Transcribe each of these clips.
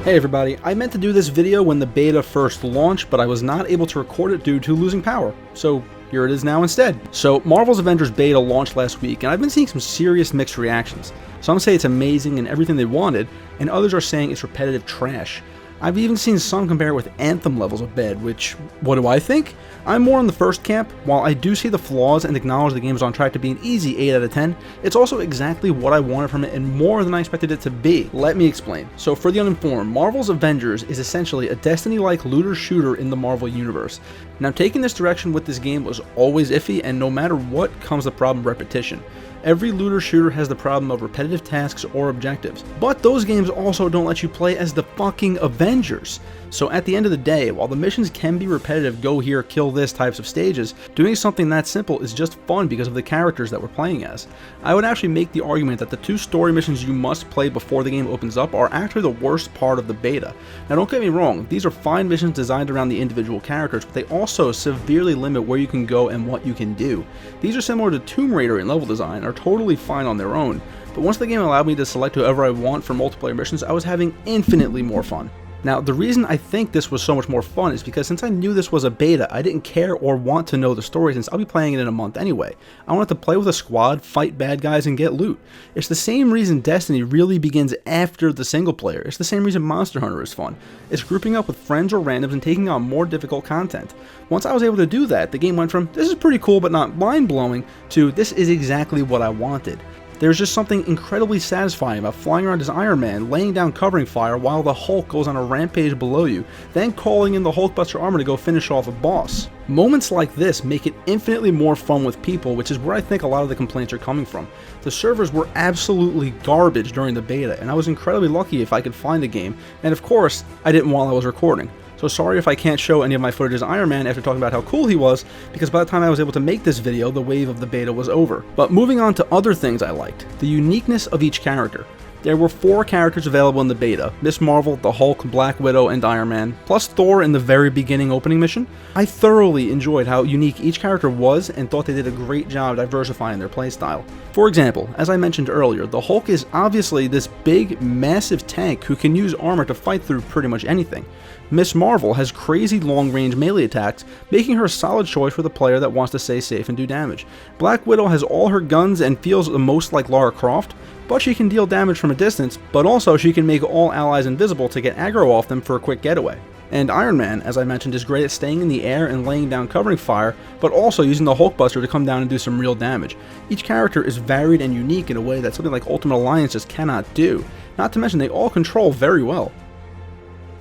Hey everybody, I meant to do this video when the beta first launched, but I was not able to record it due to losing power, so here it is now instead. So Marvel's Avengers beta launched last week, and I've been seeing some serious mixed reactions. Some say it's amazing and everything they wanted, and others are saying it's repetitive trash. I've even seen some compare it with Anthem levels of bad, which, what do I think? I'm more in the first camp. While I do see the flaws and acknowledge the game is on track to be an easy 8 out of 10, it's also exactly what I wanted from it and more than I expected it to be. Let me explain. So for the uninformed, Marvel's Avengers is essentially a Destiny-like looter shooter in the Marvel universe. Now taking this direction with this game was always iffy, and no matter what comes the problem of repetition. Every looter shooter has the problem of repetitive tasks or objectives, but those games also don't let you play as the fucking Avengers. So at the end of the day, while the missions can be repetitive, go here, kill this types of stages, doing something that simple is just fun because of the characters that we're playing as. I would actually make the argument that the 2 story missions you must play before the game opens up are actually the worst part of the beta. Now don't get me wrong, these are fine missions designed around the individual characters, but they also severely limit where you can go and what you can do. These are similar to Tomb Raider in level design, are totally fine on their own, but once the game allowed me to select whoever I want for multiplayer missions, I was having infinitely more fun. Now, the reason I think this was so much more fun is because since I knew this was a beta, I didn't care or want to know the story since I'll be playing it in a month anyway. I wanted to play with a squad, fight bad guys, and get loot. It's the same reason Destiny really begins after the single player. It's the same reason Monster Hunter is fun. It's grouping up with friends or randoms and taking on more difficult content. Once I was able to do that, the game went from, this is pretty cool but not mind-blowing, to this is exactly what I wanted. There's just something incredibly satisfying about flying around as Iron Man, laying down covering fire while the Hulk goes on a rampage below you, then calling in the Hulkbuster armor to go finish off a boss. Moments like this make it infinitely more fun with people, which is where I think a lot of the complaints are coming from. The servers were absolutely garbage during the beta, and I was incredibly lucky if I could find the game, and of course, I didn't while I was recording. So sorry if I can't show any of my footage as Iron Man after talking about how cool he was, because by the time I was able to make this video, the wave of the beta was over. But moving on to other things I liked, the uniqueness of each character. There were 4 characters available in the beta, Miss Marvel, the Hulk, Black Widow, and Iron Man, plus Thor in the very beginning opening mission. I thoroughly enjoyed how unique each character was and thought they did a great job diversifying their playstyle. For example, as I mentioned earlier, the Hulk is obviously this big, massive tank who can use armor to fight through pretty much anything. Miss Marvel has crazy long-range melee attacks, making her a solid choice for the player that wants to stay safe and do damage. Black Widow has all her guns and feels the most like Lara Croft, but she can deal damage from a distance, but also she can make all allies invisible to get aggro off them for a quick getaway. And Iron Man, as I mentioned, is great at staying in the air and laying down covering fire, but also using the Hulkbuster to come down and do some real damage. Each character is varied and unique in a way that something like Ultimate Alliance just cannot do, not to mention they all control very well.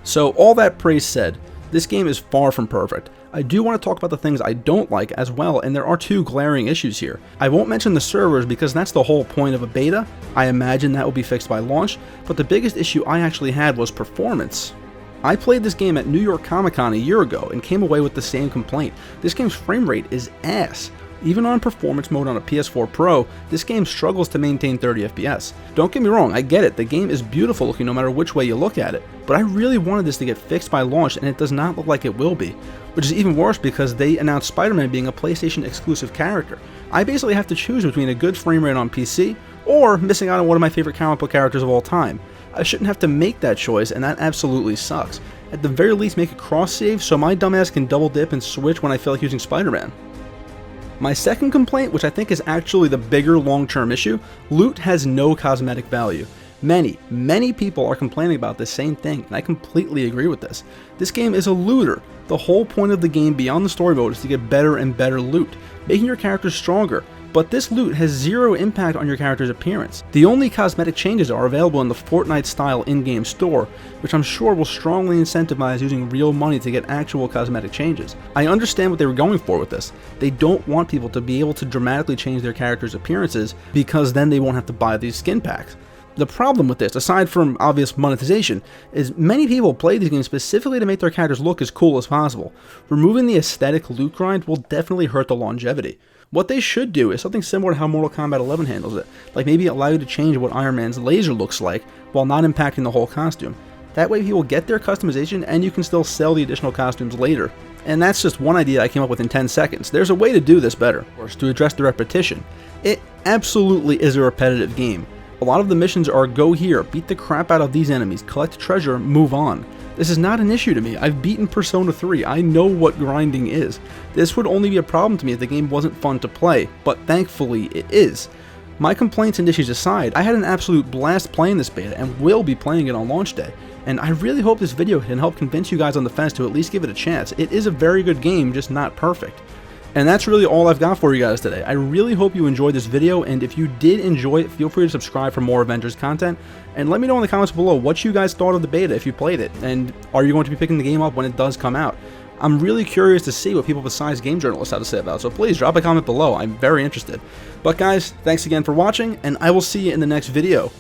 So all that praise said, this game is far from perfect. I do want to talk about the things I don't like as well, and there are 2 glaring issues here. I won't mention the servers because that's the whole point of a beta. I imagine that will be fixed by launch, but the biggest issue I actually had was performance. I played this game at New York Comic Con a year ago and came away with the same complaint. This game's frame rate is ass. Even on performance mode on a PS4 Pro, this game struggles to maintain 30 FPS. Don't get me wrong, I get it, the game is beautiful looking no matter which way you look at it, but I really wanted this to get fixed by launch and it does not look like it will be. Which is even worse because they announced Spider-Man being a PlayStation exclusive character. I basically have to choose between a good frame rate on PC or missing out on one of my favorite comic book characters of all time. I shouldn't have to make that choice, and that absolutely sucks. At the very least, make a cross-save so my dumbass can double dip and switch when I feel like using Spider-Man. My second complaint, which I think is actually the bigger long-term issue, loot has no cosmetic value. Many people are complaining about this same thing, and I completely agree with this. This game is a looter. The whole point of the game beyond the story mode is to get better and better loot, making your characters stronger. But this loot has 0 impact on your character's appearance. The only cosmetic changes are available in the Fortnite-style in-game store, which I'm sure will strongly incentivize using real money to get actual cosmetic changes. I understand what they were going for with this. They don't want people to be able to dramatically change their character's appearances because then they won't have to buy these skin packs. The problem with this, aside from obvious monetization, is many people play these games specifically to make their characters look as cool as possible. Removing the aesthetic loot grind will definitely hurt the longevity. What they should do is something similar to how Mortal Kombat 11 handles it, like maybe allow you to change what Iron Man's laser looks like while not impacting the whole costume. That way people get their customization and you can still sell the additional costumes later. And that's just one idea I came up with in 10 seconds. There's a way to do this better, of course, to address the repetition. It absolutely is a repetitive game, A lot of the missions are go here, beat the crap out of these enemies, collect treasure, move on. This is not an issue to me. I've beaten Persona 3. I know what grinding is. This would only be a problem to me if the game wasn't fun to play, but thankfully it is. My complaints and issues aside, I had an absolute blast playing this beta and will be playing it on launch day. And I really hope this video can help convince you guys on the fence to at least give it a chance. It is a very good game, just not perfect. And that's really all I've got for you guys today. I really hope you enjoyed this video, and if you did enjoy it, feel free to subscribe for more Avengers content, and let me know in the comments below what you guys thought of the beta if you played it, and are you going to be picking the game up when it does come out? I'm really curious to see what people besides game journalists have to say about it, so please drop a comment below. I'm very interested. But guys, thanks again for watching, and I will see you in the next video.